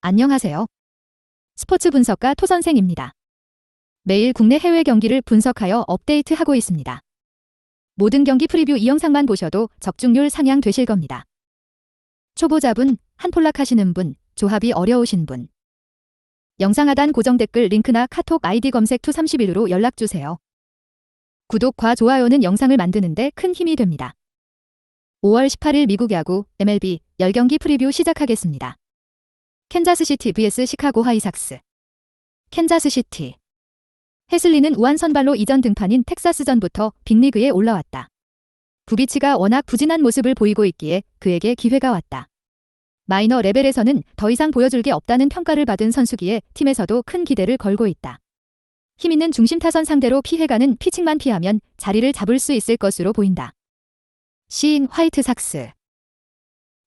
안녕하세요. 스포츠 분석가 토선생입니다. 매일 국내 해외 경기를 분석하여 업데이트하고 있습니다. 모든 경기 프리뷰 이 영상만 보셔도 적중률 상향 되실 겁니다. 초보자분, 한폴락 하시는 분, 조합이 어려우신 분. 영상 하단 고정 댓글 링크나 카톡 아이디 검색 투31로 연락주세요. 구독과 좋아요는 영상을 만드는데 큰 힘이 됩니다. 5월 18일 미국 야구 MLB 10경기 프리뷰 시작하겠습니다. 캔자스시티 vs 시카고 화이삭스. 캔자스시티. 해슬리는 우한 선발로 이전 등판인 텍사스전부터 빅리그에 올라왔다. 부비치가 워낙 부진한 모습을 보이고 있기에 그에게 기회가 왔다. 마이너 레벨에서는 더 이상 보여줄 게 없다는 평가를 받은 선수기에 팀에서도 큰 기대를 걸고 있다. 힘있는 중심 타선 상대로 피해가는 피칭만 피하면 자리를 잡을 수 있을 것으로 보인다. 시인 화이트삭스.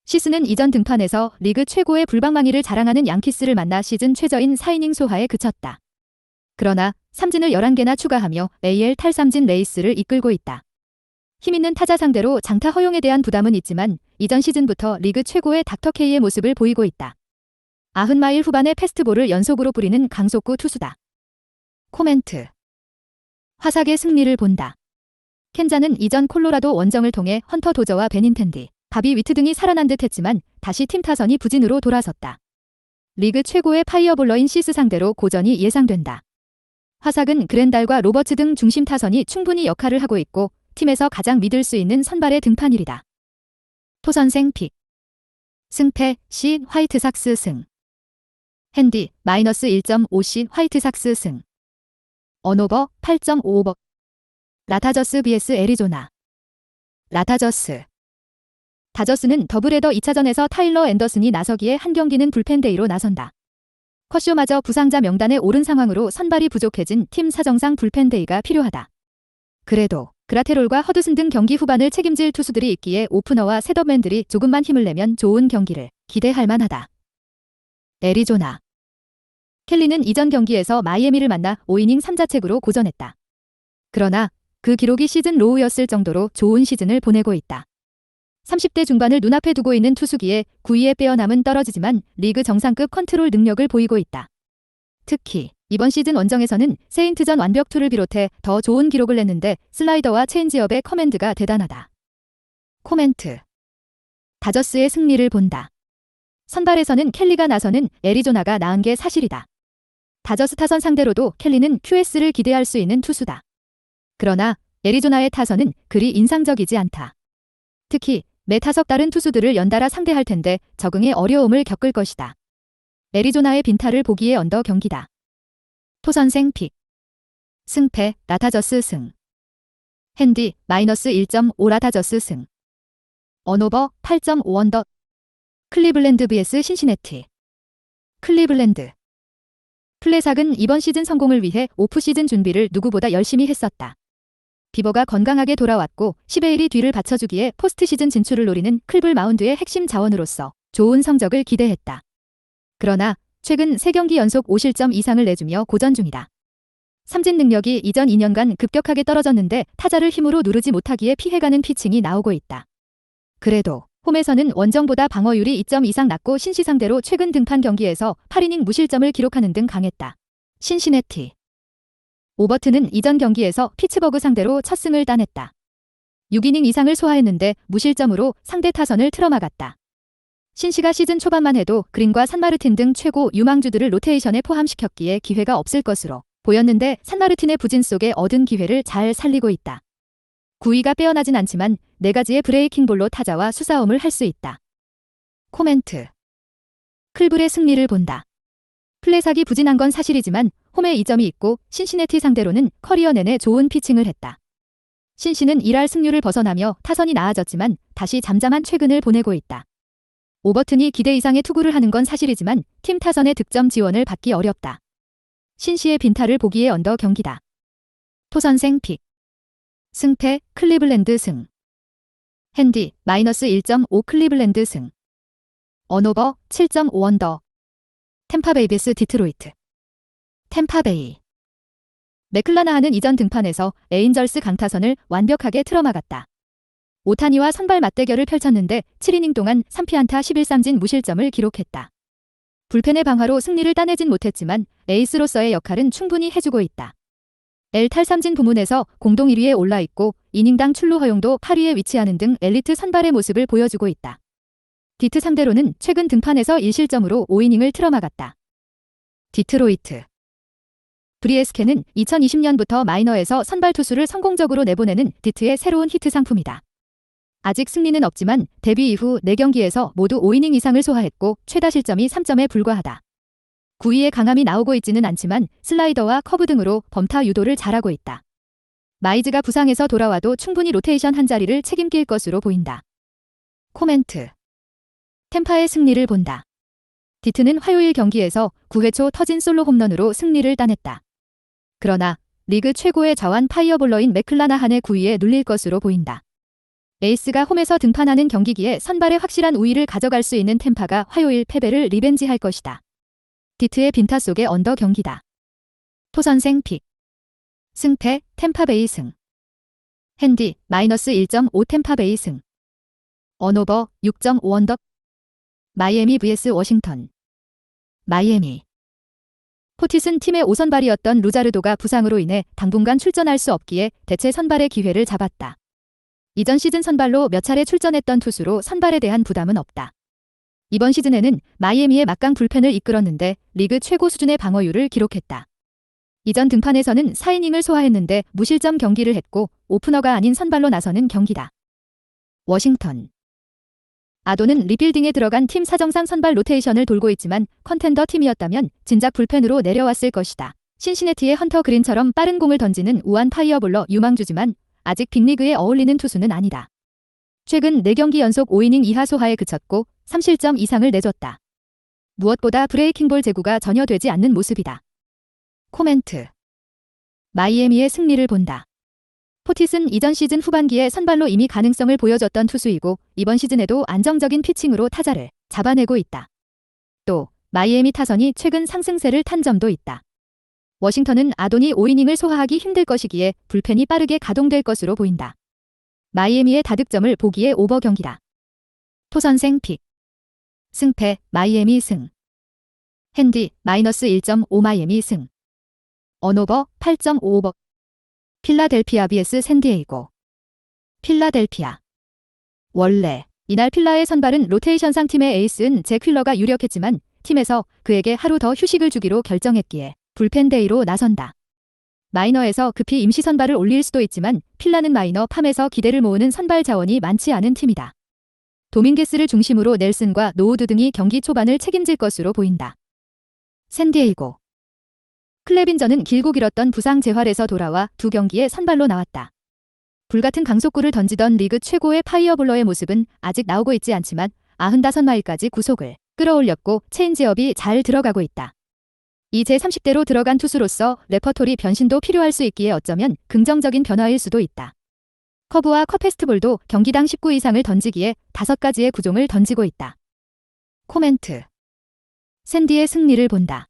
시스는 이전 등판에서 리그 최고의 불방망이를 자랑하는 양키스를 만나 시즌 최저인 4이닝 소화에 그쳤다. 그러나 삼진을 11개나 추가하며 AL 탈삼진 레이스를 이끌고 있다. 힘있는 타자 상대로 장타 허용에 대한 부담은 있지만 이전 시즌부터 리그 최고의 닥터케이의 모습을 보이고 있다. 90마일 후반에 패스트볼을 연속으로 뿌리는 강속구 투수다. 코멘트. 화삭의 승리를 본다. 켄자는 이전 콜로라도 원정을 통해 헌터 도저와 베닌텐디, 바비 위트 등이 살아난 듯 했지만 다시 팀 타선이 부진으로 돌아섰다. 리그 최고의 파이어볼러인 시스 상대로 고전이 예상된다. 화삭은 그랜달과 로버츠 등 중심 타선이 충분히 역할을 하고 있고 팀에서 가장 믿을 수 있는 선발의 등판일이다. 토선생 픽. 승패 시 화이트삭스 승. 핸디 -1.5 시 화이트삭스 승. 언오버 8.5오버. 라타저스 vs 애리조나. 라타저스. 다저스는 더블헤더 2차전에서 타일러 앤더슨이 나서기에 한 경기는 불펜데이로 나선다. 커쇼마저 부상자 명단에 오른 상황으로 선발이 부족해진 팀 사정상 불펜데이가 필요하다. 그래도 그라테롤과 허드슨 등 경기 후반을 책임질 투수들이 있기에 오프너와 셋업맨들이 조금만 힘을 내면 좋은 경기를 기대할 만하다. 애리조나. 켈리는 이전 경기에서 마이애미를 만나 5이닝 3자책으로 고전했다. 그러나 그 기록이 시즌 로우였을 정도로 좋은 시즌을 보내고 있다. 30대 중반을 눈앞에 두고 있는 투수기에 9위에 빼어남은 떨어지지만 리그 정상급 컨트롤 능력을 보이고 있다. 특히 이번 시즌 원정에서는 세인트전 완벽투를 비롯해 더 좋은 기록을 냈는데 슬라이더와 체인지업의 커맨드가 대단하다. 코멘트. 다저스의 승리를 본다. 선발에서는 켈리가 나서는 애리조나가 나은 게 사실이다. 다저스 타선 상대로도 켈리는 QS를 기대할 수 있는 투수다. 그러나 애리조나의 타선은 그리 인상적이지 않다. 특히 매 타석 다른 투수들을 연달아 상대할 텐데 적응에 어려움을 겪을 것이다. 애리조나의 빈타를 보기에 언더 경기다. 토선생 픽. 승패 라타저스 승. 핸디 -1.5 라타저스 승. 언오버 8.5 언더. 클리블랜드 vs 신시내티. 클리블랜드. 플레삭은 이번 시즌 성공을 위해 오프시즌 준비를 누구보다 열심히 했었다. 비버가 건강하게 돌아왔고 10의 1이 뒤를 받쳐주기에 포스트시즌 진출을 노리는 클블 마운드의 핵심 자원으로서 좋은 성적을 기대했다. 그러나 최근 3경기 연속 5실점 이상을 내주며 고전 중이다. 삼진 능력이 이전 2년간 급격하게 떨어졌는데 타자를 힘으로 누르지 못하기에 피해가는 피칭이 나오고 있다. 그래도 홈에서는 원정보다 방어율이 2점 이상 낮고 신시 상대로 최근 등판 경기에서 8이닝 무실점을 기록하는 등 강했다. 신시내티. 오버트는 이전 경기에서 피츠버그 상대로 첫 승을 따냈다. 6이닝 이상을 소화했는데 무실점으로 상대 타선을 틀어막았다. 신시가 시즌 초반만 해도 그린과 산마르틴 등 최고 유망주들을 로테이션에 포함시켰기에 기회가 없을 것으로 보였는데 산마르틴의 부진 속에 얻은 기회를 잘 살리고 있다. 구위가 빼어나진 않지만 4가지의 브레이킹볼로 타자와 수싸움을 할 수 있다. 코멘트. 클블의 승리를 본다. 플레삭이 부진한 건 사실이지만 홈에 이점이 있고 신시내티 상대로는 커리어 내내 좋은 피칭을 했다. 신시는 1할 승률을 벗어나며 타선이 나아졌지만 다시 잠잠한 최근을 보내고 있다. 오버튼이 기대 이상의 투구를 하는 건 사실이지만 팀 타선의 득점 지원을 받기 어렵다. 신시의 빈타를 보기에 언더 경기다. 토선생 픽. 승패 클리블랜드 승. 핸디 -1.5 클리블랜드 승. 언오버 7.5 언더. 템파베이 vs 디트로이트. 템파베이. 맥클라나한은 이전 등판에서 에인절스 강타선을 완벽하게 틀어막았다. 오타니와 선발 맞대결을 펼쳤는데 7이닝 동안 3피안타 11삼진 무실점을 기록했다. 불펜의 방화로 승리를 따내진 못했지만 에이스로서의 역할은 충분히 해주고 있다. L 탈삼진 부문에서 공동 1위에 올라 있고 이닝당 출루 허용도 8위에 위치하는 등 엘리트 선발의 모습을 보여주고 있다. 디트 상대로는 최근 등판에서 1실점으로 5이닝을 틀어막았다. 디트로이트 브리에스케는 2020년부터 마이너에서 선발 투수를 성공적으로 내보내는 디트의 새로운 히트 상품이다. 아직 승리는 없지만 데뷔 이후 4경기에서 모두 5이닝 이상을 소화했고 최다 실점이 3점에 불과하다. 9위의 강함이 나오고 있지는 않지만 슬라이더와 커브 등으로 범타 유도를 잘하고 있다. 마이즈가 부상에서 돌아와도 충분히 로테이션 한 자리를 책임질 것으로 보인다. 코멘트. 템파의 승리를 본다. 디트는 화요일 경기에서 9회 초 터진 솔로 홈런으로 승리를 따냈다. 그러나 리그 최고의 자완 파이어볼러인 맥클라나한의 9위에 눌릴 것으로 보인다. 에이스가 홈에서 등판하는 경기기에 선발의 확실한 우위를 가져갈 수 있는 템파가 화요일 패배를 리벤지할 것이다. 디트의 빈타 속의 언더 경기다. 토선생 픽. 승패 템파베이 승. 핸디 -1.5 템파베이 승. 언오버 6.5 언더. 마이애미 vs 워싱턴. 마이애미. 포티슨 팀의 5선발이었던 루자르도가 부상으로 인해 당분간 출전할 수 없기에 대체 선발의 기회를 잡았다. 이전 시즌 선발로 몇 차례 출전했던 투수로 선발에 대한 부담은 없다. 이번 시즌에는 마이애미의 막강 불펜을 이끌었는데 리그 최고 수준의 방어율을 기록했다. 이전 등판에서는 4이닝을 소화했는데 무실점 경기를 했고 오프너가 아닌 선발로 나서는 경기다. 워싱턴. 아도는 리빌딩에 들어간 팀 사정상 선발 로테이션을 돌고 있지만 컨텐더 팀이었다면 진작 불펜으로 내려왔을 것이다. 신시내티의 헌터 그린처럼 빠른 공을 던지는 우한 파이어볼러 유망주지만 아직 빅리그에 어울리는 투수는 아니다. 최근 4경기 연속 5이닝 이하 소화에 그쳤고 3실점 이상을 내줬다. 무엇보다 브레이킹볼 제구가 전혀 되지 않는 모습이다. 코멘트. 마이애미의 승리를 본다. 포티슨 이전 시즌 후반기에 선발로 이미 가능성을 보여줬던 투수이고 이번 시즌에도 안정적인 피칭으로 타자를 잡아내고 있다. 또 마이애미 타선이 최근 상승세를 탄 점도 있다. 워싱턴은 아돈이 5이닝을 소화하기 힘들 것이기에 불펜이 빠르게 가동될 것으로 보인다. 마이애미의 다득점을 보기에 오버 경기다. 토선생 픽. 승패 마이애미 승. 핸디 -1.5 마이애미 승. 언오버 8.5 오버. 필라델피아 vs 샌디에이고. 필라델피아. 원래 이날 필라의 선발은 로테이션상 팀의 에이스인 잭 휠러가 유력했지만 팀에서 그에게 하루 더 휴식을 주기로 결정했기에 불펜 데이로 나선다. 마이너에서 급히 임시 선발을 올릴 수도 있지만 필라는 마이너 팜에서 기대를 모으는 선발 자원이 많지 않은 팀이다. 도밍게스를 중심으로 넬슨과 노우드 등이 경기 초반을 책임질 것으로 보인다. 샌디에이고. 클레빈저는 길고 길었던 부상 재활에서 돌아와 2경기에 선발로 나왔다. 불같은 강속구를 던지던 리그 최고의 파이어볼러의 모습은 아직 나오고 있지 않지만 95마일까지 구속을 끌어올렸고 체인지업이 잘 들어가고 있다. 이제 30대로 들어간 투수로서 레퍼토리 변신도 필요할 수 있기에 어쩌면 긍정적인 변화일 수도 있다. 커브와 컵페스트볼도 경기당 19 이상을 던지기에 5가지의 구종을 던지고 있다. 코멘트. 샌디의 승리를 본다.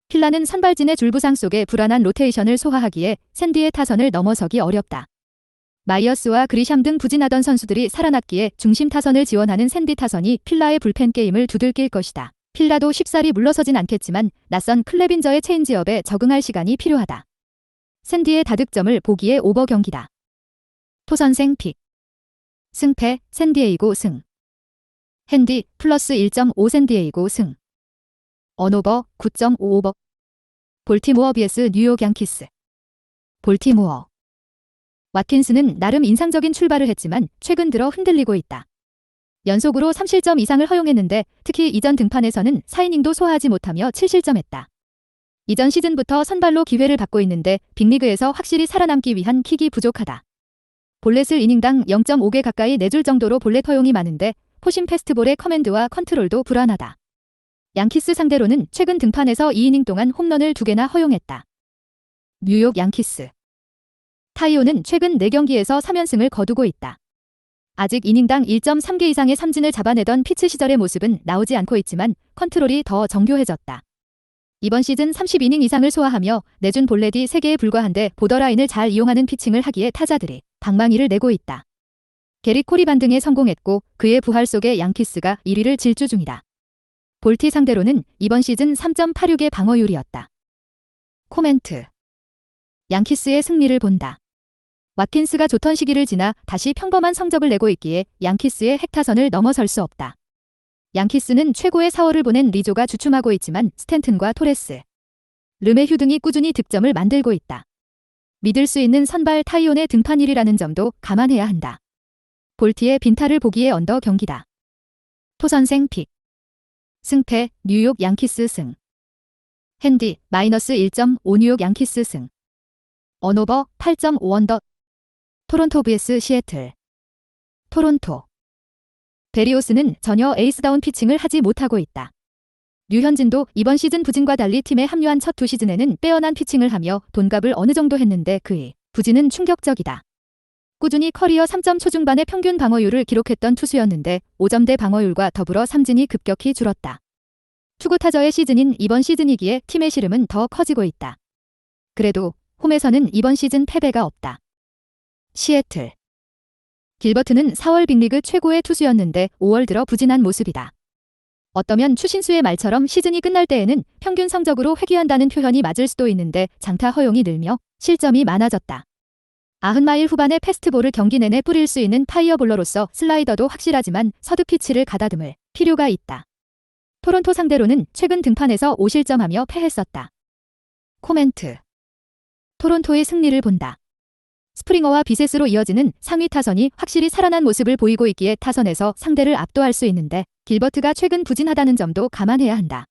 필라는 선발진의 줄부상 속에 불안한 로테이션을 소화하기에 샌디의 타선을 넘어서기 어렵다. 마이어스와 그리샴 등 부진하던 선수들이 살아났기에 중심 타선을 지원하는 샌디 타선이 필라의 불펜 게임을 두들길 것이다. 필라도 쉽사리 물러서진 않겠지만 낯선 클레빈저의 체인지업에 적응할 시간이 필요하다. 샌디의 다득점을 보기에 오버 경기다. 토선생 픽. 승패 샌디에이고 승. 핸디 +1.5 샌디에이고 승. 언오버 9.5 오버. 볼티모어 vs 뉴욕 양키스. 볼티모어. 왓킨스는 나름 인상적인 출발을 했지만 최근 들어 흔들리고 있다. 연속으로 3실점 이상을 허용했는데 특히 이전 등판에서는 4이닝도 소화하지 못하며 7실점했다. 이전 시즌부터 선발로 기회를 받고 있는데 빅리그에서 확실히 살아남기 위한 킥이 부족하다. 볼넷을 이닝당 0.5개 가까이 내줄 정도로 볼넷 허용이 많은데 포심 패스트볼의 커맨드와 컨트롤도 불안하다. 양키스 상대로는 최근 등판에서 2이닝 동안 홈런을 2개나 허용했다. 뉴욕 양키스. 타이오는 최근 4경기에서 3연승을 거두고 있다. 아직 이닝당 1.3개 이상의 삼진을 잡아내던 피츠 시절의 모습은 나오지 않고 있지만 컨트롤이 더 정교해졌다. 이번 시즌 30이닝 이상을 소화하며 내준 볼넷이 3개에 불과한데 보더라인을 잘 이용하는 피칭을 하기에 타자들이 방망이를 내고 있다. 게리 코리 반등에 성공했고 그의 부활 속에 양키스가 1위를 질주 중이다. 볼티 상대로는 이번 시즌 3.86의 방어율이었다. 코멘트. 양키스의 승리를 본다. 왓킨스가 좋던 시기를 지나 다시 평범한 성적을 내고 있기에 양키스의 핵타선을 넘어설 수 없다. 양키스는 최고의 4월을 보낸 리조가 주춤하고 있지만 스탠튼과 토레스, 르메휴 등이 꾸준히 득점을 만들고 있다. 믿을 수 있는 선발 타이온의 등판일이라는 점도 감안해야 한다. 볼티의 빈타를 보기에 언더 경기다. 토선생 픽. 승패 뉴욕 양키스 승. 핸디 -1.5 뉴욕 양키스 승. 언오버 8.5 언더. 토론토 vs 시애틀. 토론토. 베리오스는 전혀 에이스다운 피칭을 하지 못하고 있다. 류현진도 이번 시즌 부진과 달리 팀에 합류한 첫 두 시즌에는 빼어난 피칭을 하며 돈값을 어느 정도 했는데 그의 부진은 충격적이다. 꾸준히 커리어 3점 초중반의 평균 방어율을 기록했던 투수였는데 5점대 방어율과 더불어 삼진이 급격히 줄었다. 투구타저의 시즌인 이번 시즌이기에 팀의 시름은 더 커지고 있다. 그래도 홈에서는 이번 시즌 패배가 없다. 시애틀. 길버트는 4월 빅리그 최고의 투수였는데 5월 들어 부진한 모습이다. 어떠면 추신수의 말처럼 시즌이 끝날 때에는 평균 성적으로 회귀한다는 표현이 맞을 수도 있는데 장타 허용이 늘며 실점이 많아졌다. 90마일 후반에 패스트볼을 경기 내내 뿌릴 수 있는 파이어볼러로서 슬라이더도 확실하지만 서드 피치를 가다듬을 필요가 있다. 토론토 상대로는 최근 등판에서 5실점하며 패했었다. 코멘트. 토론토의 승리를 본다. 스프링어와 비셋으로 이어지는 상위 타선이 확실히 살아난 모습을 보이고 있기에 타선에서 상대를 압도할 수 있는데 길버트가 최근 부진하다는 점도 감안해야 한다.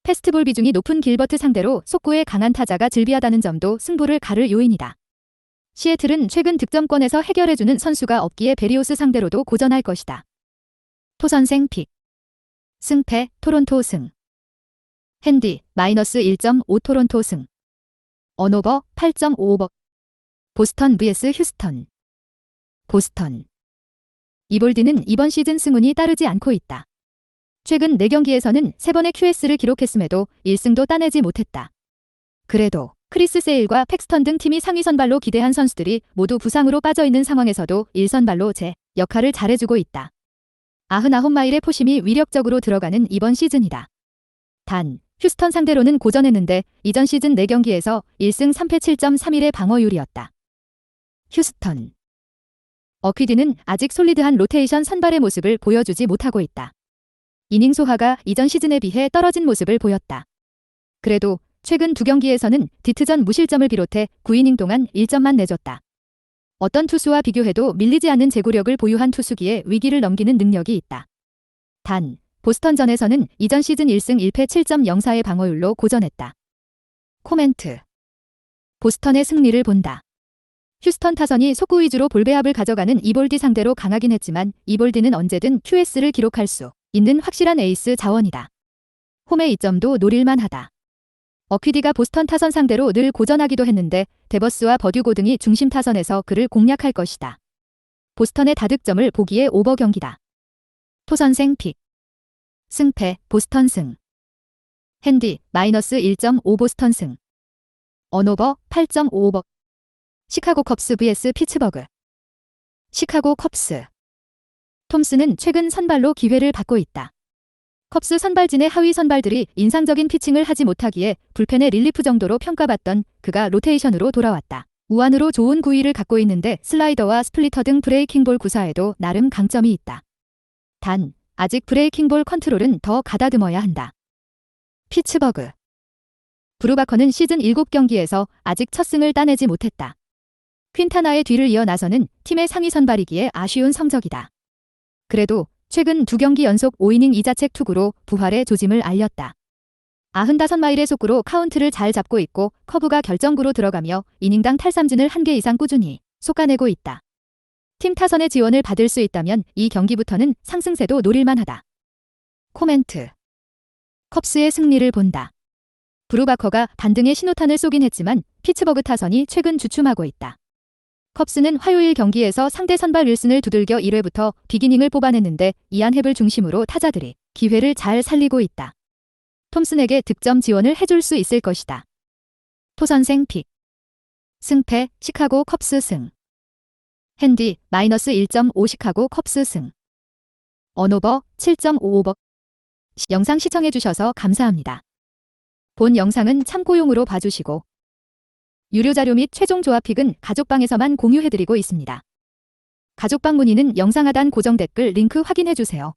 패스트볼 비중이 높은 길버트 상대로 속구에 강한 타자가 즐비하다는 점도 승부를 가를 요인이다. 시애틀은 최근 득점권에서 해결해주는 선수가 없기에 베리오스 상대로도 고전할 것이다. 토선생 픽. 승패 토론토 승. 핸디 -1.5 토론토 승. 언오버 8.5 오버. 보스턴 vs 휴스턴. 보스턴. 이볼디는 이번 시즌 승운이 따르지 않고 있다. 최근 4경기에서는 3번의 QS를 기록했음에도 1승도 따내지 못했다. 그래도 크리스 세일과 팩스턴 등 팀이 상위 선발로 기대한 선수들이 모두 부상으로 빠져있는 상황에서도 1선발로 제 역할을 잘해주고 있다. 99마일의 포심이 위력적으로 들어가는 이번 시즌이다. 단, 휴스턴 상대로는 고전했는데 이전 시즌 4경기에서 1승 3패 7.31의 방어율이었다. 휴스턴. 어퀴디는 아직 솔리드한 로테이션 선발의 모습을 보여주지 못하고 있다. 이닝 소화가 이전 시즌에 비해 떨어진 모습을 보였다. 그래도 최근 2경기에서는 디트전 무실점을 비롯해 9이닝 동안 1점만 내줬다. 어떤 투수와 비교해도 밀리지 않는 제구력을 보유한 투수기에 위기를 넘기는 능력이 있다. 단, 보스턴전에서는 이전 시즌 1승 1패 7.04의 방어율로 고전했다. 코멘트. 보스턴의 승리를 본다. 휴스턴 타선이 속구 위주로 볼배합을 가져가는 이볼디 상대로 강하긴 했지만 이볼디는 언제든 QS를 기록할 수 있는 확실한 에이스 자원이다. 홈의 이점도 노릴만하다. 어퀴디가 보스턴 타선 상대로 늘 고전하기도 했는데 데버스와 버듀고 등이 중심 타선에서 그를 공략할 것이다. 보스턴의 다득점을 보기에 오버 경기다. 토선생 픽. 승패 보스턴 승. 핸디 -1.5 보스턴 승. 언오버 8.5 오버. 시카고 컵스 vs 피츠버그. 시카고 컵스. 톰슨은 최근 선발로 기회를 받고 있다. 컵스 선발진의 하위 선발들이 인상적인 피칭을 하지 못하기에 불펜의 릴리프 정도로 평가받던 그가 로테이션으로 돌아왔다. 우완으로 좋은 구위를 갖고 있는데 슬라이더와 스플리터 등 브레이킹볼 구사에도 나름 강점이 있다. 단, 아직 브레이킹볼 컨트롤은 더 가다듬어야 한다. 피츠버그. 브루바커는 시즌 7경기에서 아직 첫 승을 따내지 못했다. 퀸타나의 뒤를 이어 나서는 팀의 상위 선발이기에 아쉬운 성적이다. 그래도 최근 2경기 연속 5이닝 2자책 투구로 부활의 조짐을 알렸다. 95마일의 속구로 카운트를 잘 잡고 있고 커브가 결정구로 들어가며 이닝당 탈삼진을 1개 이상 꾸준히 솎아내고 있다. 팀 타선의 지원을 받을 수 있다면 이 경기부터는 상승세도 노릴만하다. 코멘트. 컵스의 승리를 본다. 브루바커가 반등의 신호탄을 쏘긴 했지만 피츠버그 타선이 최근 주춤하고 있다. 컵스는 화요일 경기에서 상대 선발 윌슨을 두들겨 1회부터 빅이닝을 뽑아냈는데 이안 헵을 중심으로 타자들이 기회를 잘 살리고 있다. 톰슨에게 득점 지원을 해줄 수 있을 것이다. 토선생 픽. 승패 시카고 컵스 승. 핸디 -1.5 시카고 컵스 승. 언오버 7.5 오버. 영상 시청해주셔서 감사합니다. 본 영상은 참고용으로 봐주시고 유료 자료 및 최종 조합픽은 가족방에서만 공유해드리고 있습니다. 가족방 문의는 영상 하단 고정 댓글 링크 확인해주세요.